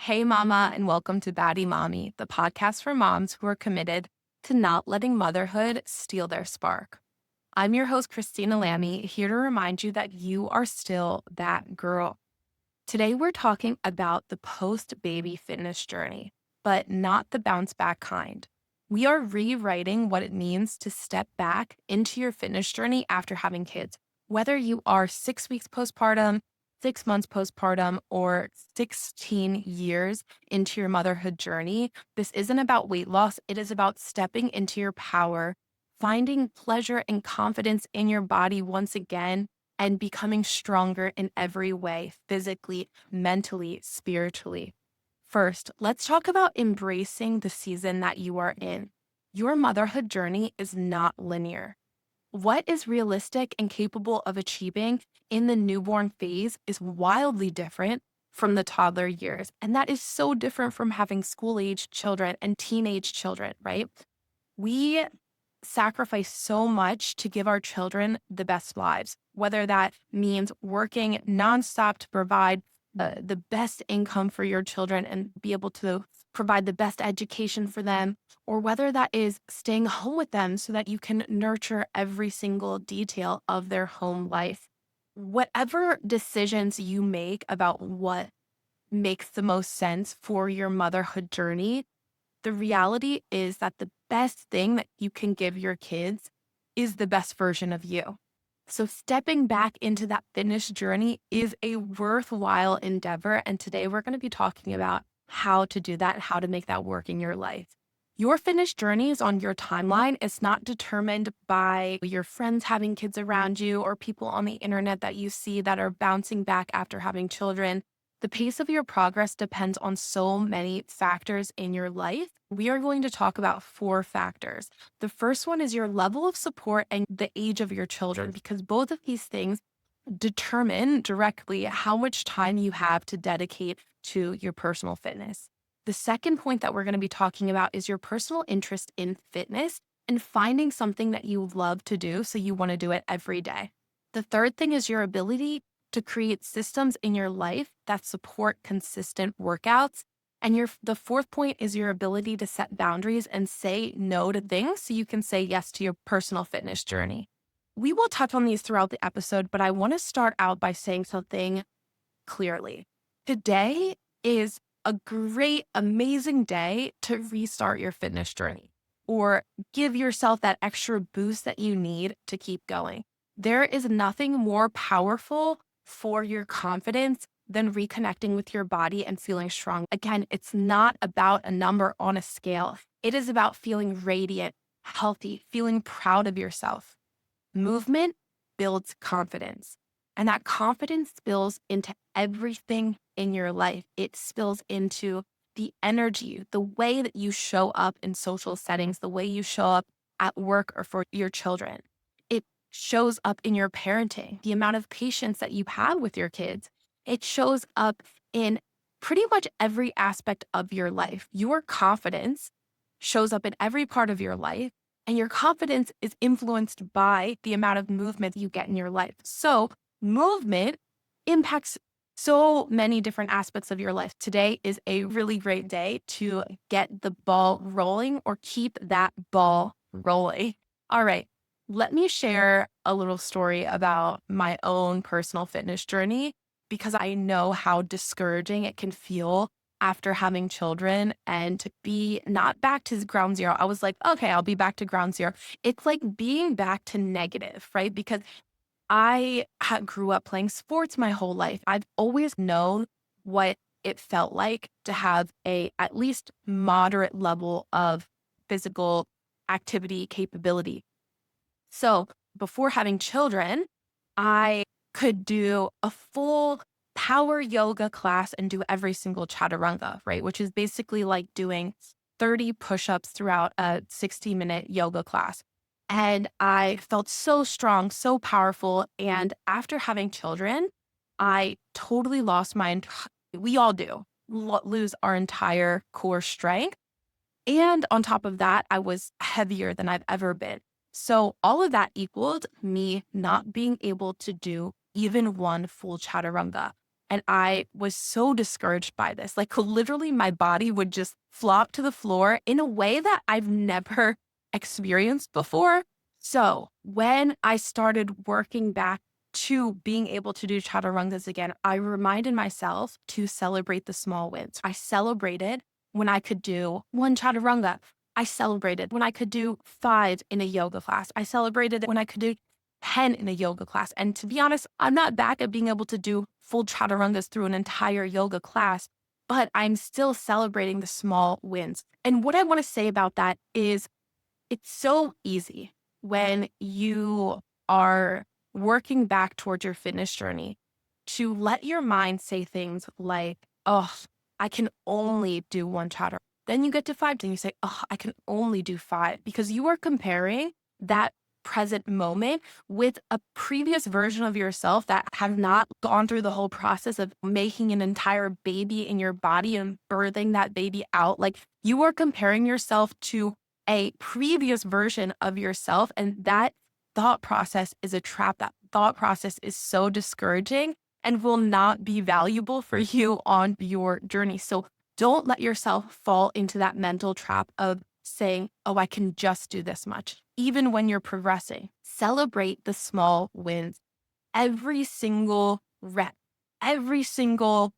Hey, Mama, and welcome to Baddie Mommy, the podcast for moms who are committed to not letting motherhood steal their spark. I'm your host, Christina Lammy, here to remind you that you are still that girl. Today, we're talking about the post baby fitness journey, but not the bounce back kind. We are rewriting what it means to step back into your fitness journey after having kids, whether you are 6 weeks postpartum, 6 months postpartum, or 16 years into your motherhood journey. This isn't about weight loss, it is about stepping into your power, finding pleasure and confidence in your body once again and becoming stronger in every way, physically, mentally, spiritually. First, let's talk about embracing the season that you are in. Your motherhood journey is not linear. What is realistic and capable of achieving in the newborn phase is wildly different from the toddler years. And that is so different from having school age children and teenage children, right? We sacrifice so much to give our children the best lives, whether that means working nonstop to provide the best income for your children and be able to provide the best education for them, or whether that is staying home with them so that you can nurture every single detail of their home life. Whatever decisions you make about what makes the most sense for your motherhood journey, the reality is that the best thing that you can give your kids is the best version of you. So stepping back into that fitness journey is a worthwhile endeavor. And today we're going to be talking about how to do that and how to make that work in your life. Your fitness journey is on your timeline. It's not determined by your friends having kids around you or people on the internet that you see that are bouncing back after having children. The pace of your progress depends on so many factors in your life. We are going to talk about 4 factors. The first one is your level of support and the age of your children, because both of these things determine directly how much time you have to dedicate to your personal fitness. The second point that we're going to be talking about is your personal interest in fitness and finding something that you love to do so you want to do it every day. The third thing is your ability to create systems in your life that support consistent workouts. And the fourth point is your ability to set boundaries and say no to things so you can say yes to your personal fitness journey. We will touch on these throughout the episode, but I want to start out by saying something clearly. Today is a great, amazing day to restart your fitness journey or give yourself that extra boost that you need to keep going. There is nothing more powerful for your confidence than reconnecting with your body and feeling strong. Again, it's not about a number on a scale. It is about feeling radiant, healthy, feeling proud of yourself. Movement builds confidence, and that confidence spills into everything in your life. It spills into the energy, the way that you show up in social settings, the way you show up at work or for your children. It shows up in your parenting, the amount of patience that you have with your kids. It shows up in pretty much every aspect of your life. Your confidence shows up in every part of your life, and your confidence is influenced by the amount of movement you get in your life. So movement impacts so many different aspects of your life. Today is a really great day to get the ball rolling or keep that ball rolling. All right, let me share a little story about my own personal fitness journey because I know how discouraging it can feel after having children and to be not back to ground zero. I was like, okay, I'll be back to ground zero. It's like being back to negative, right? Because grew up playing sports my whole life. I've always known what it felt like to have a at least moderate level of physical activity capability. So before having children, I could do a full power yoga class and do every single chaturanga, right? Which is basically like doing 30 push-ups throughout a 60-minute yoga class. And I felt so strong, so powerful. And after having children, I totally lost we all do, lose our entire core strength. And on top of that, I was heavier than I've ever been. So all of that equaled me not being able to do even one full chaturanga. And I was so discouraged by this. Like literally my body would just flop to the floor in a way that I've never experienced before. So when I started working back to being able to do chaturangas again, I reminded myself to celebrate the small wins. I celebrated when I could do one chaturanga. I celebrated when I could do 5 in a yoga class. I celebrated when I could do 10 in a yoga class. And to be honest, I'm not back at being able to do full chaturangas through an entire yoga class, but I'm still celebrating the small wins. And what I want to say about that is it's so easy when you are working back towards your fitness journey to let your mind say things like, oh, I can only do one chaturanga. Then you get to 5, then you say, oh, I can only do 5, because you are comparing that present moment with a previous version of yourself that have not gone through the whole process of making an entire baby in your body and birthing that baby out. Like you are comparing yourself to a previous version of yourself. And that thought process is a trap. That thought process is so discouraging and will not be valuable for you on your journey. So don't let yourself fall into that mental trap of saying, oh, I can just do this much, even when you're progressing. Celebrate the small wins. Every single rep, every single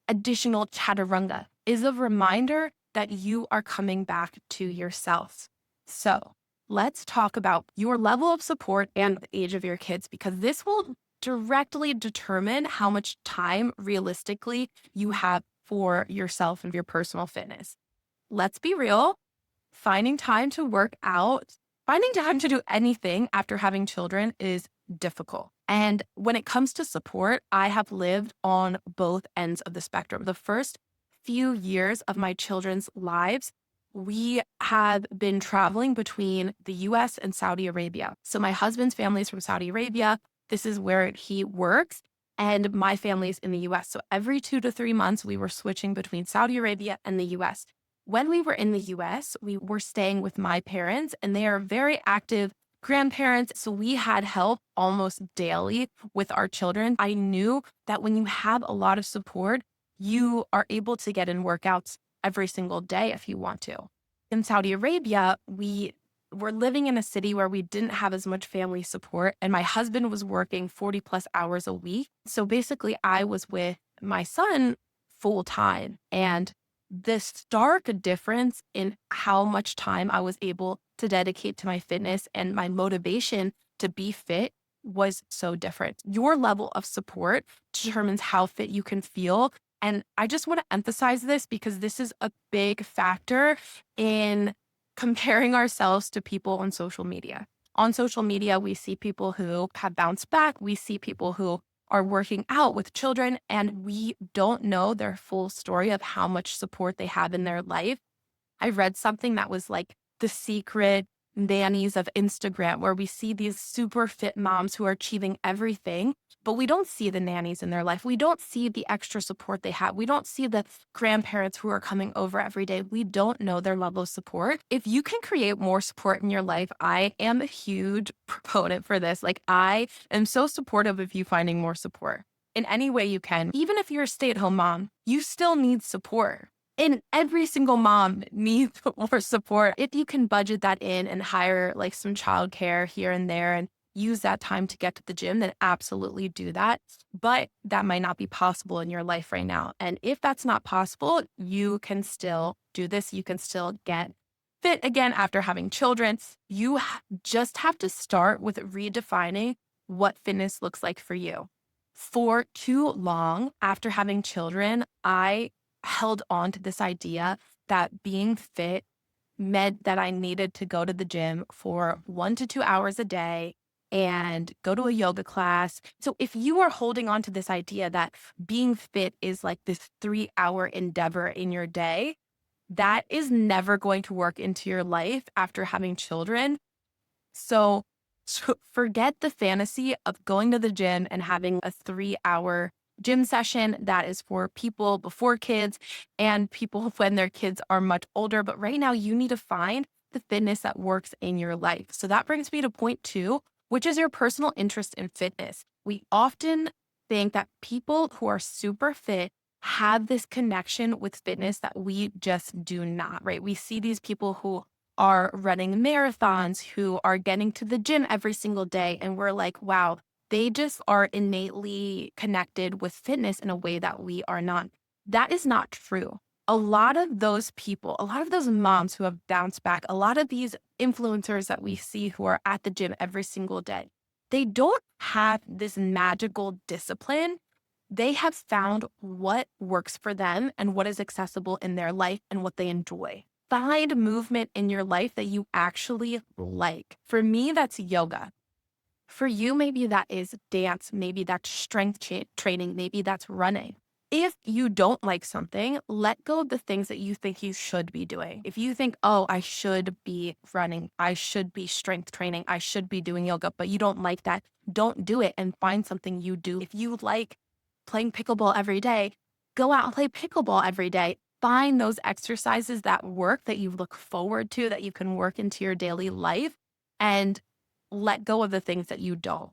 additional chaturanga is a reminder that you are coming back to yourself. So let's talk about your level of support and the age of your kids, because this will directly determine how much time realistically you have for yourself and your personal fitness. Let's be real. Finding time to work out, finding time to do anything after having children is difficult. And when it comes to support, I have lived on both ends of the spectrum. The first few years of my children's lives, we have been traveling between the US and Saudi Arabia. So my husband's family is from Saudi Arabia. This is where he works. And my family's in the US. So every 2 to 3 months, we were switching between Saudi Arabia and the US. When we were in the US, we were staying with my parents, and they are very active grandparents. So we had help almost daily with our children. I knew that when you have a lot of support, you are able to get in workouts every single day if you want to. In Saudi Arabia, we were living in a city where we didn't have as much family support, and my husband was working 40 plus hours a week. So basically, I was with my son full time. And the stark difference in how much time I was able to dedicate to my fitness and my motivation to be fit was so different. Your level of support determines how fit you can feel. And I just want to emphasize this because this is a big factor in comparing ourselves to people on social media. On social media, we see people who have bounced back. We see people who are working out with children, and we don't know their full story of how much support they have in their life. I read something that was like the secret nannies of Instagram, where we see these super fit moms who are achieving everything, but we don't see the nannies in their life. We don't see the extra support they have. We don't see the grandparents who are coming over every day. We don't know their level of support. If you can create more support in your life, I am a huge proponent for this. Like, I am so supportive of you finding more support in any way you can. Even if you're a stay-at-home mom, you still need support. And every single mom needs more support. If you can budget that in and hire like some childcare here and there and use that time to get to the gym, then absolutely do that. But that might not be possible in your life right now. And if that's not possible, you can still do this. You can still get fit again after having children. You just have to start with redefining what fitness looks like for you. For too long after having children, I held on to this idea that being fit meant that I needed to go to the gym for 1 to 2 hours a day and go to a yoga class. So if you are holding on to this idea that being fit is like this 3-hour endeavor in your day, that is never going to work into your life after having children. So forget the fantasy of going to the gym and having a 3-hour gym session that is for people before kids and people when their kids are much older. But right now, you need to find the fitness that works in your life. So that brings me to point 2, which is your personal interest in fitness. We often think that people who are super fit have this connection with fitness that we just do not, right? We see these people who are running marathons, who are getting to the gym every single day, and we're like, wow, they just are innately connected with fitness in a way that we are not. That is not true. A lot of those people, a lot of those moms who have bounced back, a lot of these influencers that we see who are at the gym every single day, they don't have this magical discipline. They have found what works for them and what is accessible in their life and what they enjoy. Find movement in your life that you actually like. For me, that's yoga. For you, maybe that is dance, maybe that's strength training, maybe that's running. If you don't like something, let go of the things that you think you should be doing. If you think, oh, I should be running, I should be strength training, I should be doing yoga, but you don't like that, don't do it and find something you do. If you like playing pickleball every day, go out and play pickleball every day. Find those exercises that work, that you look forward to, that you can work into your daily life, and let go of the things that you don't.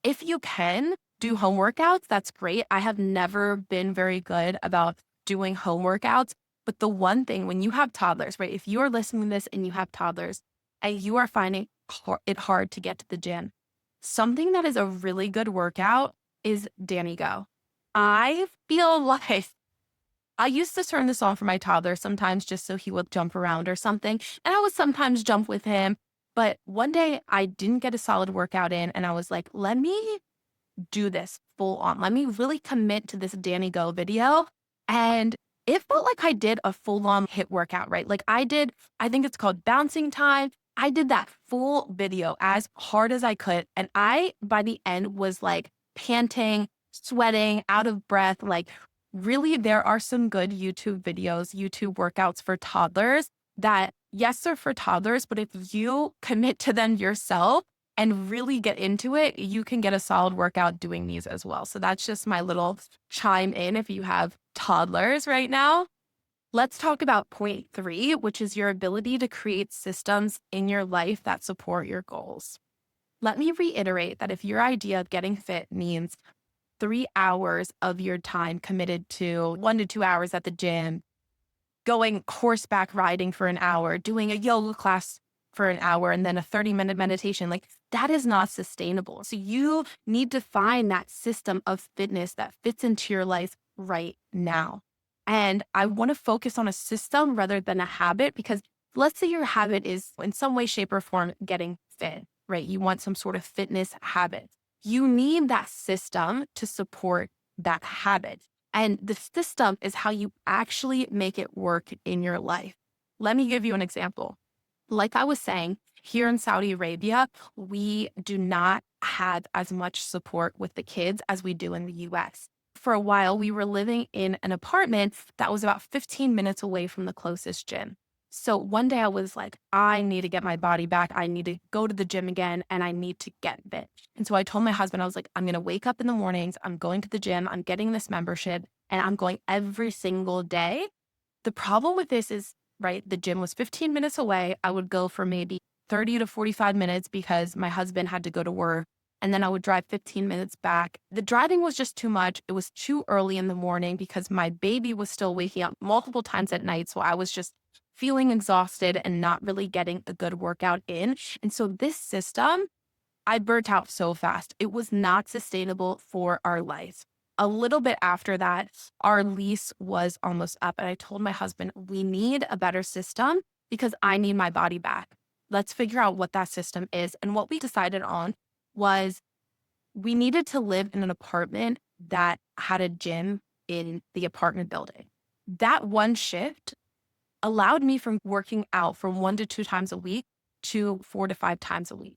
If you can do home workouts, that's great. I have never been very good about doing home workouts. But the one thing, when you have toddlers, right? If you are listening to this and you have toddlers and you are finding it hard to get to the gym, something that is a really good workout is Danny Go. I feel like I used to turn this on for my toddler sometimes just so he would jump around or something. And I would sometimes jump with him. But one day I didn't get a solid workout in and I was like, let me do this full on. Let me really commit to this Danny Go video. And it felt like I did a full on hit workout, right? Like I think it's called bouncing time. I did that full video as hard as I could. And I, by the end, was like panting, sweating, out of breath. Like, really, there are some good YouTube videos, YouTube workouts for toddlers that, yes, they're for toddlers, but if you commit to them yourself, and really get into it, you can get a solid workout doing these as well. So that's just my little chime in if you have toddlers right now. Let's talk about point 3, which is your ability to create systems in your life that support your goals. Let me reiterate that if your idea of getting fit means 3 hours of your time committed to 1 to 2 hours at the gym, going horseback riding for an hour, doing a yoga class for an hour, and then a 30-minute meditation, like that is not sustainable. So you need to find that system of fitness that fits into your life right now. And I want to focus on a system rather than a habit, because let's say your habit is in some way, shape, or form getting fit, right? You want some sort of fitness habit. You need that system to support that habit. And the system is how you actually make it work in your life. Let me give you an example. Like I was saying, here in Saudi Arabia, we do not have as much support with the kids as we do in the US. For a while, we were living in an apartment that was about 15 minutes away from the closest gym. So one day I was like, I need to get my body back. I need to go to the gym again and I need to get fit. And so I told my husband, I was like, I'm going to wake up in the mornings. I'm going to the gym. I'm getting this membership and I'm going every single day. The problem with this is, right, the gym was 15 minutes away. I would go for maybe 30 to 45 minutes because my husband had to go to work. And then I would drive 15 minutes back. The driving was just too much. It was too early in the morning because my baby was still waking up multiple times at night. So I was just feeling exhausted and not really getting a good workout in. And so this system, I burnt out so fast. It was not sustainable for our life. A little bit after that, our lease was almost up. And I told my husband, we need a better system because I need my body back. Let's figure out what that system is. And what we decided on was we needed to live in an apartment that had a gym in the apartment building. That one shift allowed me from working out from 1 to 2 times a week to 4 to 5 times a week.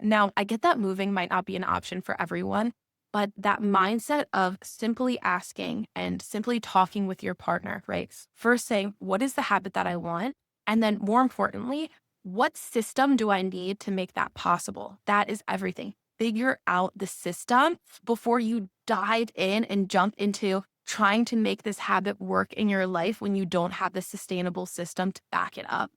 Now, I get that moving might not be an option for everyone, but that mindset of simply asking and simply talking with your partner, right? First saying, what is the habit that I want? And then more importantly, what system do I need to make that possible? That is everything. Figure out the system before you dive in and jump into trying to make this habit work in your life when you don't have the sustainable system to back it up.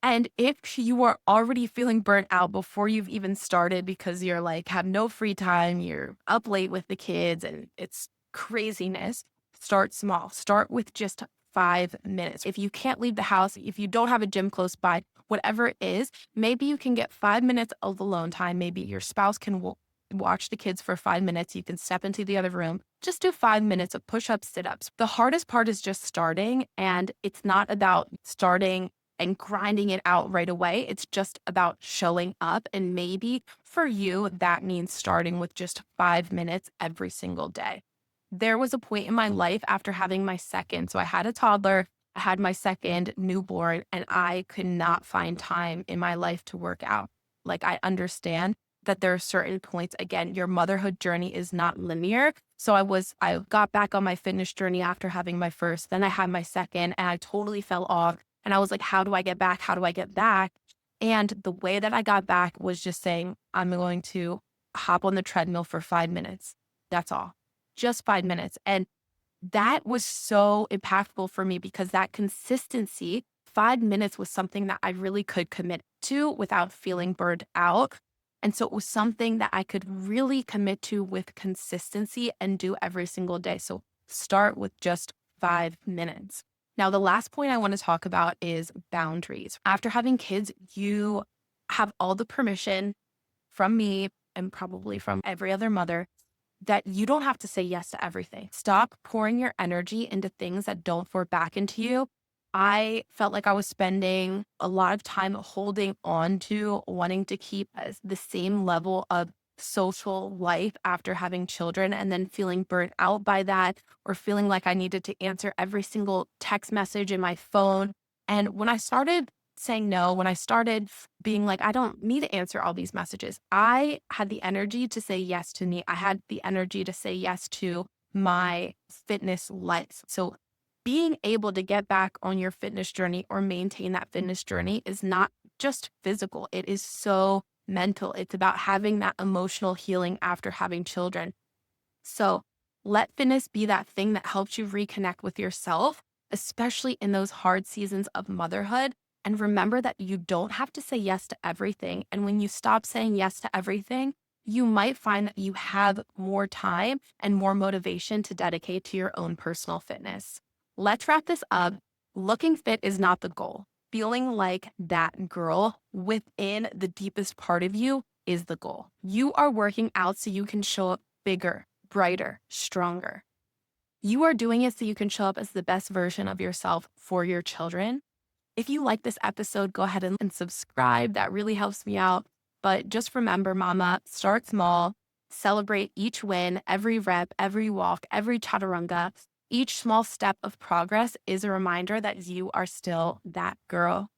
And if you are already feeling burnt out before you've even started because you're like, have no free time, you're up late with the kids and it's craziness, start small. Start with just 5 minutes. If you can't leave the house, if you don't have a gym close by, whatever it is, maybe you can get 5 minutes of alone time. Maybe your spouse can watch the kids for 5 minutes. You can step into the other room. Just do 5 minutes of push ups, sit ups. The hardest part is just starting. And it's not about starting and grinding it out right away. It's just about showing up. And maybe for you, that means starting with just 5 minutes every single day. There was a point in my life after having my second. So I had a toddler, I had my second newborn, and I could not find time in my life to work out. Like, I understand that there are certain points. Again, your motherhood journey is not linear. So I got back on my fitness journey after having my first, then I had my second, and I totally fell off. And I was like, how do I get back? How do I get back? And the way that I got back was just saying, I'm going to hop on the treadmill for 5 minutes. That's all, just 5 minutes. And that was so impactful for me because that consistency, 5 minutes was something that I really could commit to without feeling burned out. And so it was something that I could really commit to with consistency and do every single day. So start with just 5 minutes. Now, the last point I want to talk about is boundaries. After having kids, you have all the permission from me and probably from every other mother that you don't have to say yes to everything. Stop pouring your energy into things that don't pour back into you. I felt like I was spending a lot of time holding on to wanting to keep the same level of social life after having children and then feeling burnt out by that or feeling like I needed to answer every single text message in my phone. And when I started saying no, when I started being like, I don't need to answer all these messages, I had the energy to say yes to me. I had the energy to say yes to my fitness life. So being able to get back on your fitness journey or maintain that fitness journey is not just physical. It is so mental. It's about having that emotional healing after having children. So let fitness be that thing that helps you reconnect with yourself, especially in those hard seasons of motherhood. And remember that you don't have to say yes to everything. And when you stop saying yes to everything, you might find that you have more time and more motivation to dedicate to your own personal fitness. Let's wrap this up. Looking fit is not the goal. Feeling like that girl within the deepest part of you is the goal. You are working out so you can show up bigger, brighter, stronger. You are doing it so you can show up as the best version of yourself for your children. If you like this episode, go ahead and subscribe. That really helps me out. But just remember, mama, start small, celebrate each win, every rep, every walk, every chaturanga. Each small step of progress is a reminder that you are still that girl.